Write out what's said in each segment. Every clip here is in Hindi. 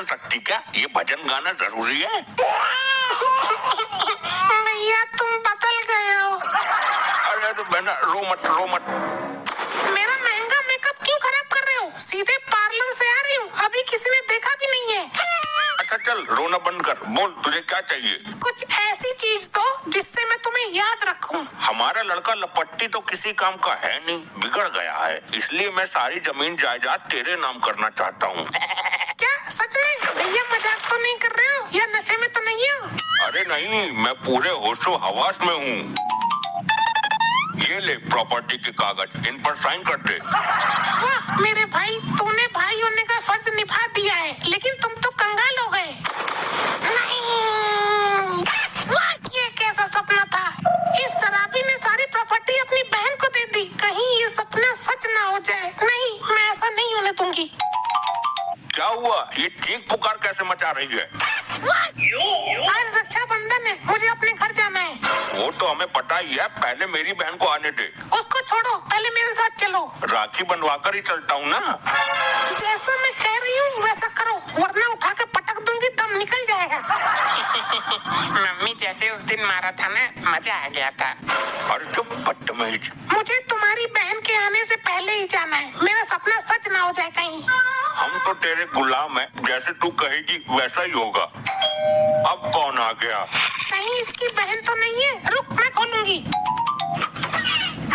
सकती क्या? ये भजन गाना जरूरी है? भैया तुम बदल गए हो। अरे तो बहना रो मत। मेरा महंगा मेकअप क्यों खराब कर रहे हो? सीधे पार्लर से आ रही हूँ, अभी किसी ने देखा भी नहीं है। अच्छा चल रोना बंद कर, बोल तुझे क्या चाहिए? कुछ ऐसी चीज दो जिससे मैं तुम्हें याद रखूं। हमारा लड़का लपट्टी तो किसी काम का है नहीं, बिगड़ गया है, इसलिए मैं सारी जमीन जायदाद तेरे नाम करना चाहता हूँ। क्या सच में? भैया मजाक तो नहीं कर रहे हो या नशे में तो नहीं हो? अरे नहीं, मैं पूरे होशो हवास में हूँ। ये ले प्रॉपर्टी के कागज, इन पर साइन कर दे। वाह मेरे भाई, तूने भाई होने का फर्ज निभा दिया है, लेकिन तुम तो कंगाल हो गए। नहीं, वाह ये कैसा सपना था? इस शराबी ने सारी प्रॉपर्टी अपनी बहन को दे दी, कहीं ये सपना सच ना हो जाए। नहीं, मैं ऐसा नहीं होने दूंगी। क्या हुआ? ये चीख पुकार कैसे मचा रही है? आज रक्षाबंधन है, मुझे अपने घर जाना है। वो तो हमें पता ही है, पहले मेरी बहन को आने दे। उसको छोड़ो, पहले मेरे साथ चलो। राखी बंधवा कर ही चलता हूँ ना। जैसा मैं कह रही हूँ वैसा करो, वरना उठा के पटक दूंगी, दम निकल जाएगा। मम्मी जैसे उस दिन मारा था ना, मजा आ गया था। अरे चुप बदतमीज। मुझे तुम्हारी बहन के आने से पहले ही जाना है, मेरा सपना सच ना हो जाए कहीं। हम तो तेरे गुलाम हैं, जैसे तू कहेगी वैसा ही होगा। अब कौन आ गया? कहीं इसकी बहन तो नहीं है? रुक मैं खोलूंगी।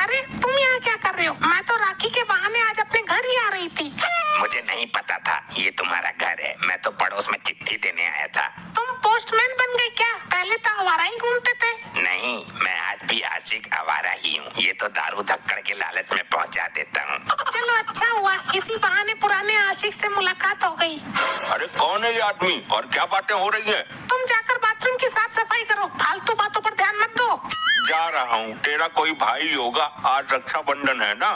अरे तुम यहाँ क्या कर रहे हो? मैं तो राखी के बहाने आज अपने घर ही आ रही थी। मुझे नहीं पता था ये तुम्हारा घर है, मैं तो पड़ोस में चिट्ठी देने आया था। तुम पोस्टमैन बन गए क्या? पहले तो आवारा ही घूमते थे। नहीं, मैं आज भी आशिक आवारा ही हूँ, ये तो दारू धक्कड़ के लालच में पहुँचा देता हूँ। चलो अच्छा हुआ, इसी बहाने पुराने आशिक से मुलाकात हो गई। अरे कौन है ये आदमी और क्या बातें हो रही है? तुम जाकर बाथरूम की साफ सफाई करो, फालतू बातों पर ध्यान मत दो। जा रहा हूँ, तेरा कोई भाई होगा, आज रक्षाबंधन है ना।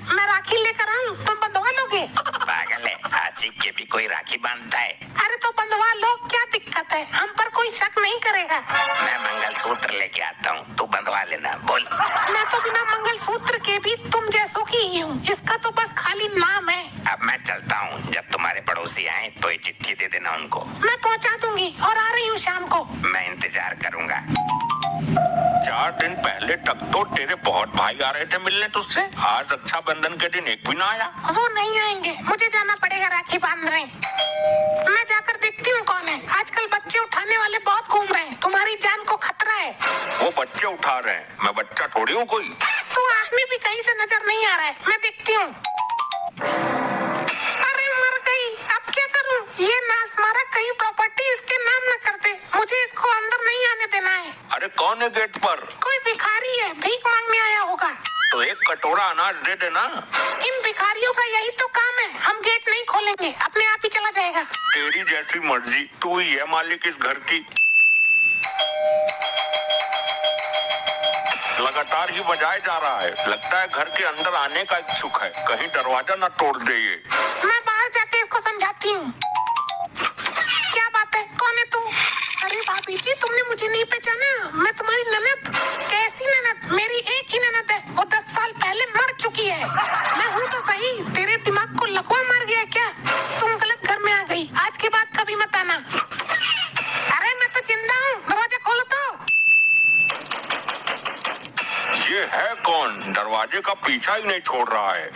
मैं राखी लेकर आऊँ, तुम बंधवा लोगे? पागल है, आशिक के भी कोई राखी बांधता है। अरे तो बंधवा लो, क्या दिक्कत है? हम पर कोई शक नहीं करेगा। मैं मंगलसूत्र लेके आता हूँ, तू बंधवा लेना। बोल। मैं तो बिना मंगलसूत्र के भी तुम जैसों की ही हूँ, इसका तो बस खाली नाम है। अब मैं चलता हूँ, जब तुम्हारे पड़ोसी आए तो ये चिट्ठी दे देना उनको। मैं पहुँचा दूंगी और आ रही हूँ शाम को। मैं इंतजार करूँगा। 4 दिन पहले तक तो तेरे बहुत भाई आ रहे थे मिलने तुझसे, आज रक्षाबंधन के दिन एक भी ना आया। वो नहीं आएंगे, मुझे जाना पड़ेगा, राखी बांध रहे हैं। मैं जाकर देखती हूँ कौन है। आजकल बच्चे उठाने वाले बहुत घूम रहे हैं, तुम्हारी जान को खतरा है। वो बच्चे उठा रहे हैं, मैं बच्चा थोड़ी हूँ कोई। तो आदमी भी कहीं से नजर नहीं आ रहा है, मैं देखती हूँ। अरे मर गई, अब क्या करूँ? ये नास मारा, कहीं प्रॉपर्टी इसके नाम न कर दे। मुझे इसको अंदर नहीं आने देना है। अरे कौन है गेट पर? कोई भिखारी है, भीख मांगने आया होगा। तो एक कटोरा अनाज दे देना। इन भिखारियों का यही तो काम है, हम गेट नहीं खोलेंगे, अपने आप ही चला जाएगा। तेरी जैसी मर्जी, तू ही है मालिक इस घर की। लगातार ही बजाए जा रहा है, लगता है घर के अंदर आने का इच्छुक है, कहीं दरवाजा न तोड़ दे ये। मैं बाहर जाके इसको समझाती हूँ। क्या बात है, कौन है तू? अरे भाभी जी, तुमने मुझे नहीं पहचाना? मैं तुम्हारी ननद। कैसी ननद? मेरी एक ही ननद है, वो 10 साल पहले मर चुकी है। मैं हूँ तो सही, तेरे दिमाग को लकवा मार गया क्या? तुम गलत घर में आ गई, आज के बाद कभी मत आना। अरे मैं तो जिंदा हूँ, दरवाजा खोलो तो। ये है कौन? दरवाजे का पीछा ही नहीं छोड़ रहा है।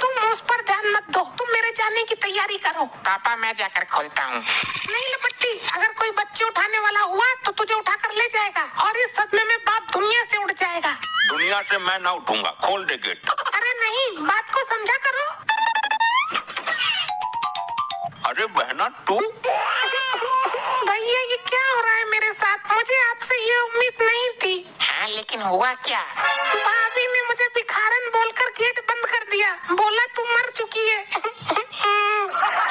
तुम उस पर ध्यान मत दो, तुम मेरे जाने की तैयारी करो। पापा मैं जाकर खोलता हूँ। नहीं लपट्टी, अगर कोई बच्चे उठाने वाला हुआ तो तुझे उठाकर ले जाएगा और इस सदमे में बाप दुनिया से उड़ जाएगा। दुनिया से मैं ना उठूंगा, खोल दे गेट। अरे नहीं, बात को समझा करो। अरे बहना तू? भैया ये क्या हो रहा है मेरे साथ? मुझे आपसे ये उम्मीद नहीं थी। हाँ लेकिन हुआ क्या? भाभी ने मुझे भिखारन बोलकर गेट बंद कर दिया, बोला तू मर चुकी है।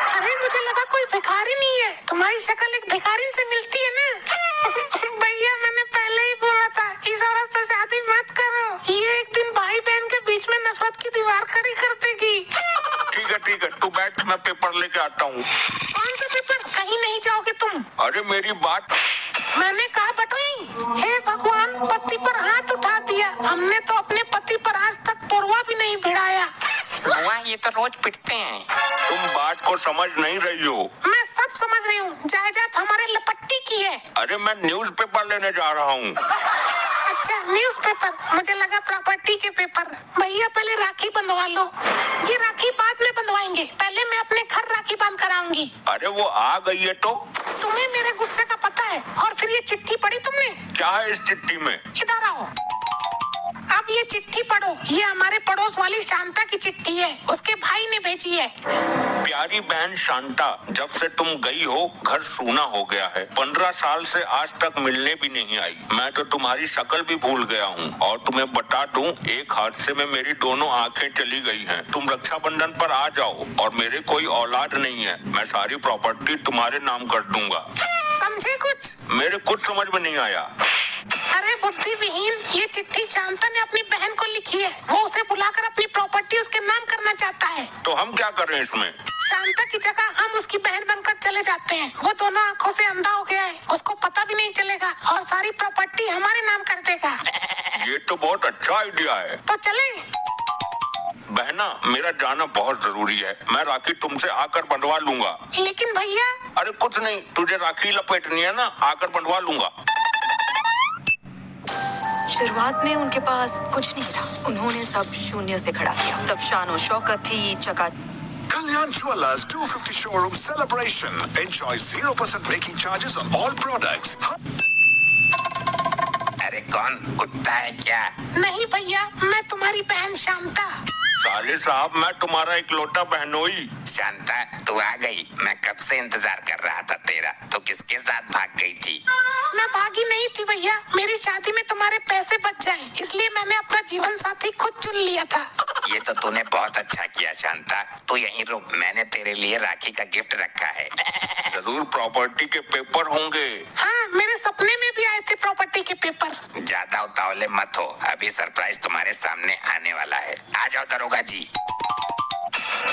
अरे मुझे लगा कोई भिखारी नहीं है, तुम्हारी शक्ल एक भिखारिन से मिलती है ना। भैया मैंने पहले ही बोला था, इस औरत से शादी मत करो, ये एक दिन भाई बहन के बीच में नफरत की दीवार खड़ी कर देगी। ठीक है, तू बैठ, मैं पेपर लेके आता हूँ। कौन सा पेपर? कहीं नहीं जाओगे तुम। अरे मेरी बात। मैंने कहा बटोई। हे भगवान, पति पर हाथ उठा दिया। हमने तो अपने पति पर आज तक पुरवा भी नहीं भिड़ाया। बुआ ये तो रोज पिटते हैं। तुम बात को समझ नहीं रही हो। मैं सब समझ रही हूँ, जायदाद हमारे लपट्टी की है। अरे मैं न्यूज़पेपर लेने जा रहा हूँ। अच्छा न्यूज़पेपर, मुझे लगा प्रॉपर्टी के पेपर। भैया पहले राखी बंधवा लो। ये राखी बाद में बंधवाएंगे, पहले मैं अपने घर राखी बांध कर आऊंगी। अरे वो आ गई है तो? तुम्हें मेरे गुस्से का पता है। और फिर ये चिट्ठी पढ़ी तुमने? क्या है इस चिट्ठी में? इधर आओ, अब ये चिट्ठी पढ़ो। ये हमारे पड़ोस वाली शांता की चिट्ठी है, उसके भाई ने भेजी है। प्यारी बहन शांता, जब से तुम गई हो घर सूना हो गया है। 15 साल से आज तक मिलने भी नहीं आई। मैं तो तुम्हारी शक्ल भी भूल गया हूँ। और तुम्हें बता दूं, एक हादसे में मेरी दोनों आंखें चली गई हैं। तुम रक्षाबंधन पर आ जाओ। और मेरे कोई औलाद नहीं है, मैं सारी प्रॉपर्टी तुम्हारे नाम कर दूंगा। समझे कुछ? मेरे कुछ समझ में नहीं आया। अरे बुद्धि विहीन, ये चिट्ठी शांता ने अपनी बहन को लिखी है। वो उसे बुलाकर अपनी प्रॉपर्टी उसके नाम करना चाहता है। तो हम क्या कर रहे हैं इसमें? शांता की जगह हम उसकी बहन बनकर चले जाते हैं। वो दोनों आंखों से अंधा हो गया है, उसको पता भी नहीं चलेगा और सारी प्रॉपर्टी हमारे नाम कर देगा। ये तो बहुत अच्छा आइडिया है। तो चले? बहना, मेरा जाना बहुत जरूरी है। मैं राखी तुमसे आकर बंधवा लूंगा। लेकिन भैया। अरे कुछ नहीं, तुझे राखी लपेटनी है ना, आकर बंधवा लूंगा। शुरुआत में उनके पास कुछ नहीं था, उन्होंने सब शून्य से खड़ा किया। तब शानो शौकत थी, चका Kalyan Jewelers 250 showroom celebration. Enjoy 0% making charges on all products. अरे कौन कुत्ता है क्या? नहीं भैया, मैं तुम्हारी बहन शांता। साले साहब, मैं तुम्हारा इकलौता बहनोई। शांता तू आ गई। मैं कब से इंतजार कर रहा था तेरा। तो किसके साथ भाग गई थी? मैं भागी नहीं थी भैया, मेरी शादी में तुम्हारे पैसे बच जाए इसलिए मैंने अपना जीवन साथी खुद चुन लिया था। ये तो तूने बहुत अच्छा किया शांता। तू यहीं रुक, मैंने तेरे लिए राखी का गिफ्ट रखा है। जरूर प्रॉपर्टी के पेपर होंगे। हाँ, मेरे सपने में भी आए थे प्रॉपर्टी के पेपर। ज्यादा उतावले मत हो, अभी सरप्राइज तुम्हारे सामने आने वाला है। आ जाओ दरोगा जी।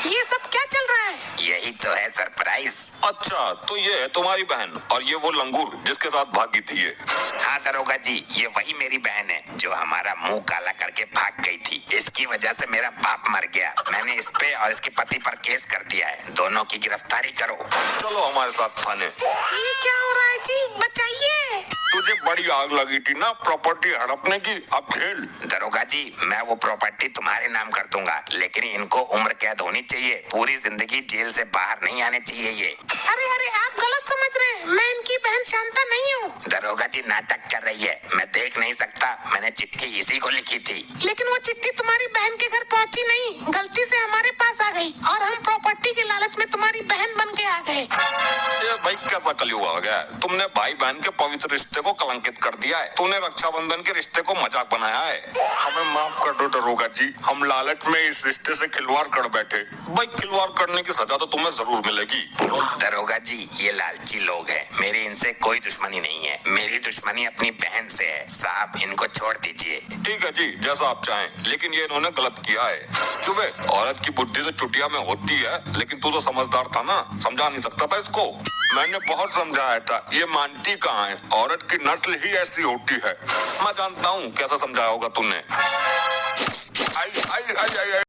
ये सब क्या चल रहा है? यही तो है सरप्राइज। अच्छा, तो ये है तुम्हारी बहन और ये वो लंगूर जिसके साथ भागी थी ये। हाँ दरोगा जी, ये वही मेरी बहन है जो हमारा मुंह काला करके भाग गई थी। इसकी वजह से मेरा बाप मर गया। मैंने इस पे और इसके पति पर केस कर दिया है। दोनों की गिरफ्तारी करो। चलो हमारे साथ थाने। ये क्या हो रहा है जी? बचाइए। तुझे बड़ी आग लगी थी ना प्रॉपर्टी हड़पने की, अब झेल। दरोगा जी, मैं वो प्रॉपर्टी तुम्हारे नाम कर दूंगा, लेकिन इनको उम्र कैद होनी चाहिए। पूरी जिंदगी जेल से बाहर नहीं आने चाहिए ये। अरे अरे, आप गलत समझ रहे हैं, मैं इनकी बहन शांता नहीं हूँ। दरोगा जी नाटक कर रही है, मैं देख नहीं सकता। मैंने चिट्ठी इसी को लिखी थी। लेकिन वो चिट्ठी तुम्हारी बहन के घर पहुँची नहीं, गलती से हमारे पास आ गई और हम प्रॉपर्टी के लालच में तुम्हारी बहन बन के आ गए। ये भाई कैसा कलयुग आ गया? तुमने भाई बहन के पवित्र रिश्ते को कलंकित कर दिया है। तूने रक्षाबंधन के रिश्ते को मजाक बनाया है। हमें माफ कर दो दरोगा जी, हम लालच में इस रिश्ते से खिलवाड़ कर बैठे। भाई खिलवाड़ करने की सजा तो तुम्हें जरूर मिलेगी। दरोगा जी, ये लालची लोग हैं। मेरी इनसे कोई दुश्मनी नहीं है। मेरी दुश्मनी अपनी बहन से है। साहब इनको छोड़ दीजिए। ठीक है जी, जैसा आप चाहें, लेकिन ये इन्होंने गलत किया है। क्यों बे? औरत की बुद्धि तो चुटिया में होती है, लेकिन तू तो समझदार था ना, समझा नहीं सकता था इसको? मैंने बहुत समझाया था, ये मानती कहाँ है? औरत की नस्ल ही ऐसी होती है। मैं जानता हूँ कैसा समझाया होगा तूने। आई आई आई आई, आई।